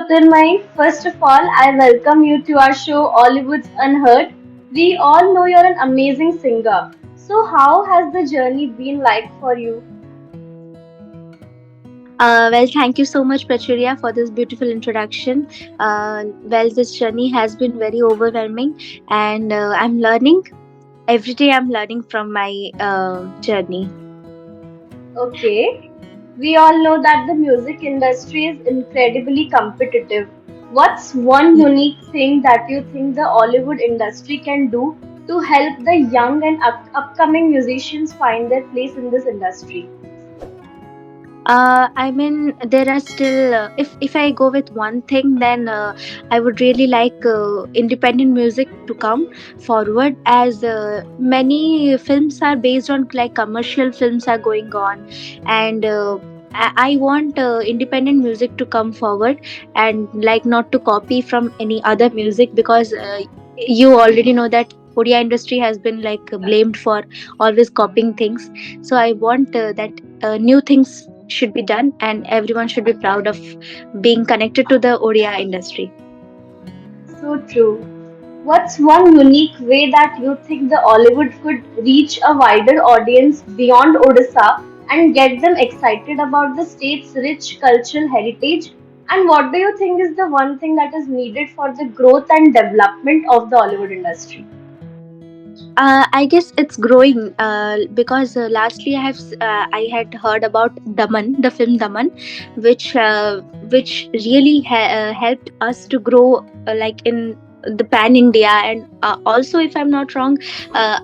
Jyotirmayee. First of all, I welcome you to our show Ollywood's Unheard. We all know you're an amazing singer. So, how has the journey been like for you? Thank you so much, Prachurya, for this beautiful introduction. This journey has been very overwhelming, and I'm learning. Every day, I'm learning from my journey. Okay, we all know that the music industry is incredibly competitive. What's one unique thing that you think the Ollywood industry can do to help the young and upcoming musicians find their place in this industry? I mean, there are still. If I go with one thing, then I would really like independent music to come forward, as many films are based on like commercial films are going on, and I want independent music to come forward, and like not to copy from any other music, because you already know that Odia industry has been like blamed for always copying things. So I want that new things should be done, and everyone should be proud of being connected to the Odia industry. So true. What's one unique way that you think the Ollywood could reach a wider audience beyond Odisha and get them excited about the state's rich cultural heritage? And what do you think is the one thing that is needed for the growth and development of the Ollywood industry? I guess it's growing because lastly I had heard about Daman, the film Daman, which really helped us to grow like in the pan India, and also, if I'm not wrong,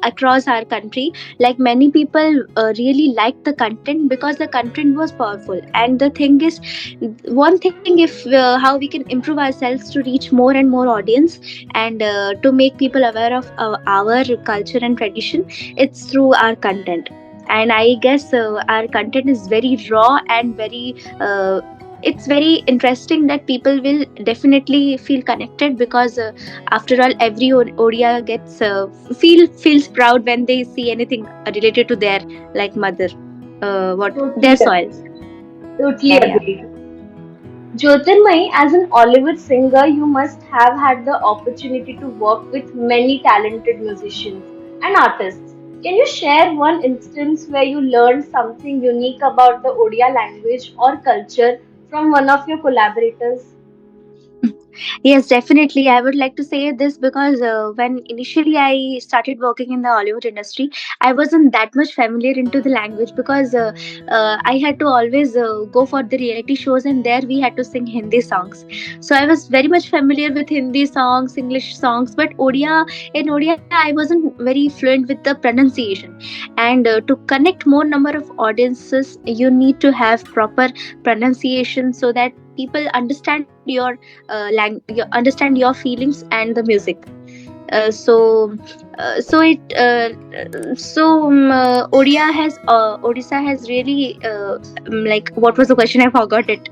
across our country. Like many people really liked the content because the content was powerful. And the thing is, one thing, if how we can improve ourselves to reach more and more audience, and to make people aware of our culture and tradition, it's through our content. And I guess our content is very raw and very it's very interesting that people will definitely feel connected, because after all, every Odia gets feels proud when they see anything related to their like mother, what Totally their soil. agree. Totally Yeah, yeah. agree. Jyotirmay, as an Ollywood singer, you must have had the opportunity to work with many talented musicians and artists. Can you share one instance where you learned something unique about the Odia language or culture from one of your collaborators? Yes, definitely. I would like to say this because when initially I started working in the Hollywood industry, I wasn't that much familiar into the language, because I had to always go for the reality shows, and there we had to sing Hindi songs. So I was very much familiar with Hindi songs, English songs, but Odia I wasn't very fluent with the pronunciation. And to connect more number of audiences, you need to have proper pronunciation so that people understand understand your feelings and the music. Odisha has really like, what was the question? I forgot it.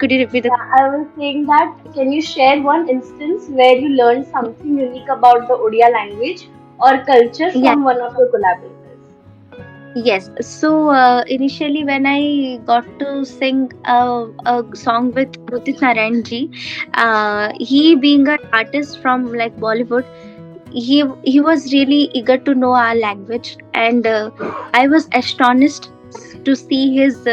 Could you repeat the? Yeah, I was saying that can you share one instance where you learned something unique about the Odia language or culture Yeah. from one of your collaborators? Yes. So initially, when I got to sing a song with Udit Narayan ji, he being an artist from like Bollywood, he was really eager to know our language, and I was astonished to see his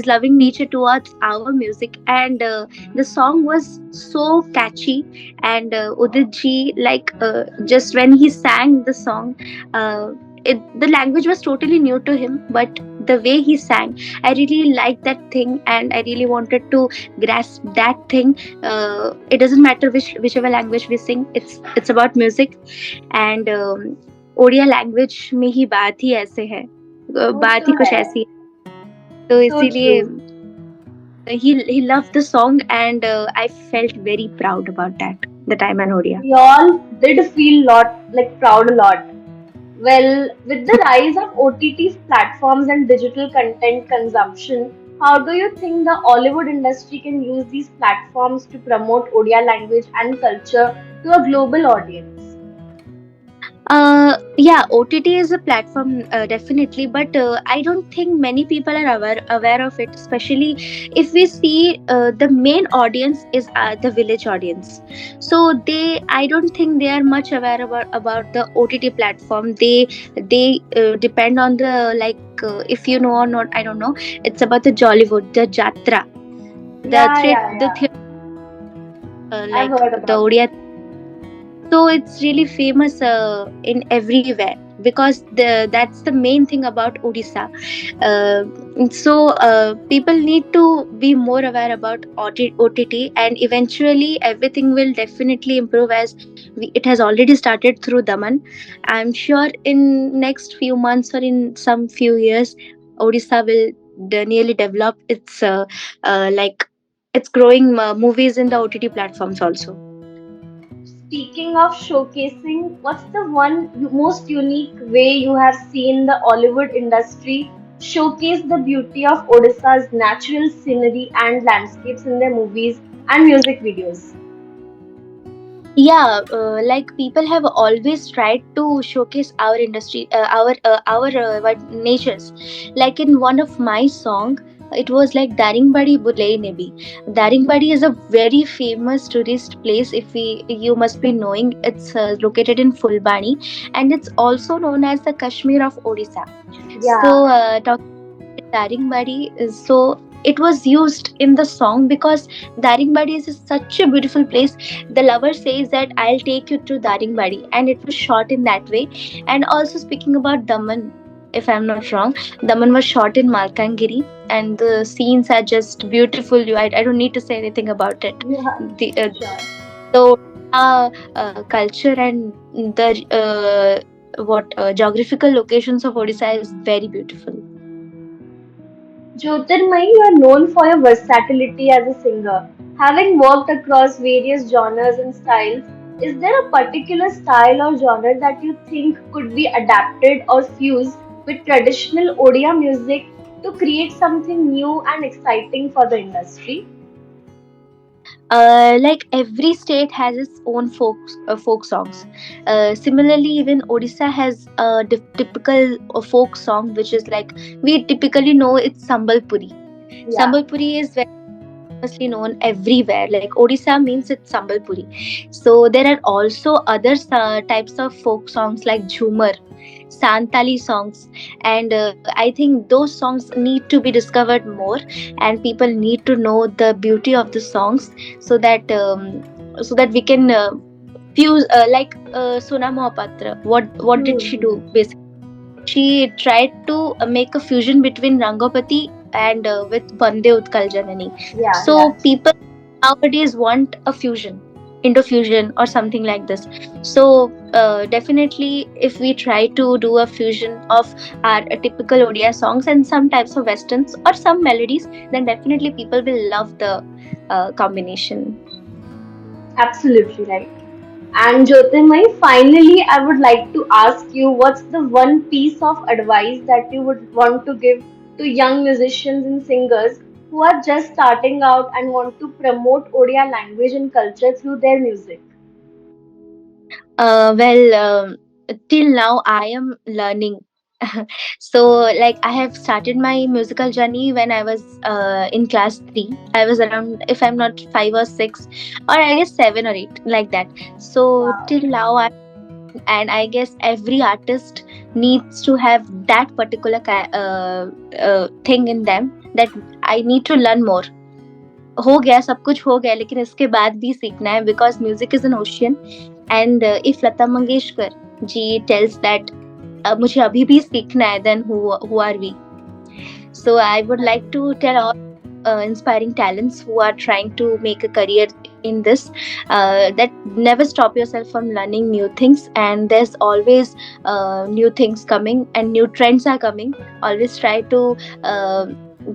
loving nature towards our music. And the song was so catchy. And Udit ji, like just when he sang the song, the language was totally new to him, but the way he sang, I really liked that thing, and I really wanted to grasp that thing. It doesn't matter whichever language we sing, it's about music. And Odia language में ही बात ही ऐसे है, वो बात ही तो कुछ है. ऐसी है. तो So इसीलिए true. he loved the song, and I felt very proud about that I'm an Odia. We all did feel lot like proud a lot. Well, with the rise of OTT platforms and digital content consumption, how do you think the Hollywood industry can use these platforms to promote Odia language and culture to a global audience? Yeah, OTT is a platform, definitely, but I don't think many people are aware of it. Especially if we see the main audience is the village audience, so I don't think they are much aware about the OTT platform. They depend on the, like, if you know or not, I don't know. It's about the Jollywood, the Jatra, Yeah, yeah, the yeah. theatre, I've like heard the about it. Odia. So it's really famous in everywhere, because that's the main thing about Odisha. uh, People need to be more aware about OTT, and eventually everything will definitely improve, as it has already started through Daman. I'm sure in next few months or in some few years, Odisha will nearly develop its like it's growing movies in the OTT platforms also. Speaking of showcasing, what's the most unique way you have seen the Ollywood industry showcase the beauty of Odisha's natural scenery and landscapes in their movies and music videos? Yeah, like people have always tried to showcase our industry, our what natures. Like in one of my song, it was like Daringbadi Bulei Nebi. Daringbadi is a very famous tourist place. If we you must be knowing, it's located in Fulbani, and it's also known as the Kashmir of Odisha. So Yeah, Daringbadi is so it was used in the song because Daringbadi is such a beautiful place. The lover says that I'll take you to Daringbadi, and it was shot in that way. And also speaking about Daman, if I'm not wrong, Daman was shot in Malkangiri, and the scenes are just beautiful. I don't need to say anything about it. yeah, The sure. so culture and the what geographical locations of Odisha is very beautiful. Jyotirmayi, you are known for your versatility as a singer. Having worked across various genres and styles, is there a particular style or genre that you think could be adapted or fused with traditional Odia music to create something new and exciting for the industry? Like every state has its own folk songs. Similarly, even Odisha has a typical folk song, which is like we typically know it's Sambalpuri. Yeah. Sambalpuri is very famously known everywhere. Like Odisha means it's Sambalpuri. So there are also other types of folk songs like Jhumar, Santali songs, and I think those songs need to be discovered more, and people need to know the beauty of the songs, so that we can fuse Sona Mohapatra. What did she do? Hmm. Basically, she tried to make a fusion between Rangapati and with Bande Utkal Janani. Yeah, So yeah. people nowadays want a fusion, Indo fusion or something like this. So definitely, if we try to do a fusion of our typical Odia songs and some types of westerns or some melodies, then definitely people will love the combination. Absolutely right. And Jyotirmay, finally, I would like to ask you what's the one piece of advice that you would want to give to young musicians and singers who are just starting out and want to promote Odia language and culture through their music? Well, till now I am learning. So, like, I have started my musical journey when I was in class 3. I was around, if I'm not 5 or 6, or I guess 7 or 8, like that. So, Wow, till now, and I guess every artist needs to have that particular thing in them, that I need to learn more. हो गया, सब कुछ हो गया, लेकिन इसके बाद भी सीखना है, because music is an ocean. And if Lata Mangeshkar ji tells that मुझे अभी भी सीखना है, then who are we? So I would like to tell all inspiring talents who are trying to make a career in this, that never stop yourself from learning new things, and there's always new things coming and new trends are coming. Always try to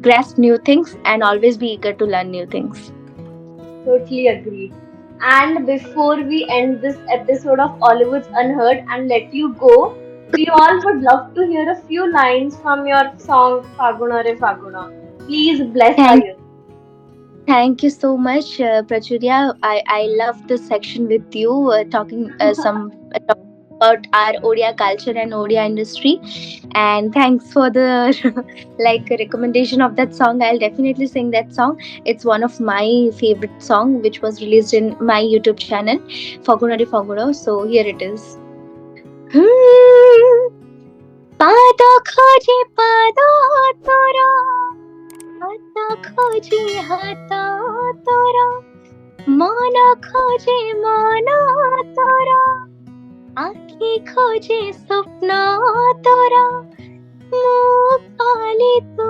grasp new things and always be eager to learn new things. totally agreed. And before we end this episode of Hollywood's Unheard and let you go, we all would love to hear a few lines from your song Faguna Re Faguna. Please bless our Thank youth. Thank you so much, Prachurya. I love this section with you, talking some. about our Odia culture and Odia industry. And thanks for the like recommendation of that song. I'll definitely sing that song. It's one of my favorite song, which was released in my YouTube channel, Faguna Re Faguna. So here it is. Hmm. पाद खोजे पाद तोरा हात खोजे हात तोरा मन खोजे मन तोरा आँखी खोजे स्वप्न तोरा ମୁଁ କାଲି ତୋ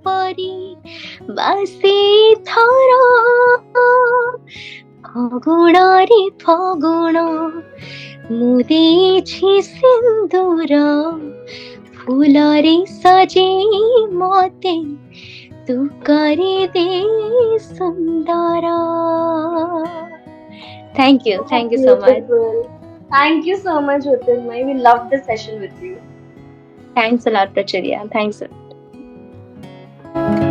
ପରି ବାସି ଥର ଫଗୁଣରେ ଫଗୁଣ ମୁଁ ଦେଇଛି ସିନ୍ଦୁର ଫୁଲରେ ସଜେଇ ମତେ ତୁ କରିଦେ ସୁନ୍ଦର. So Thank you so much. beautiful. Thank you so much, Jyotirmay. We loved the session with you. Thanks a lot, Prachurya. Thanks a lot.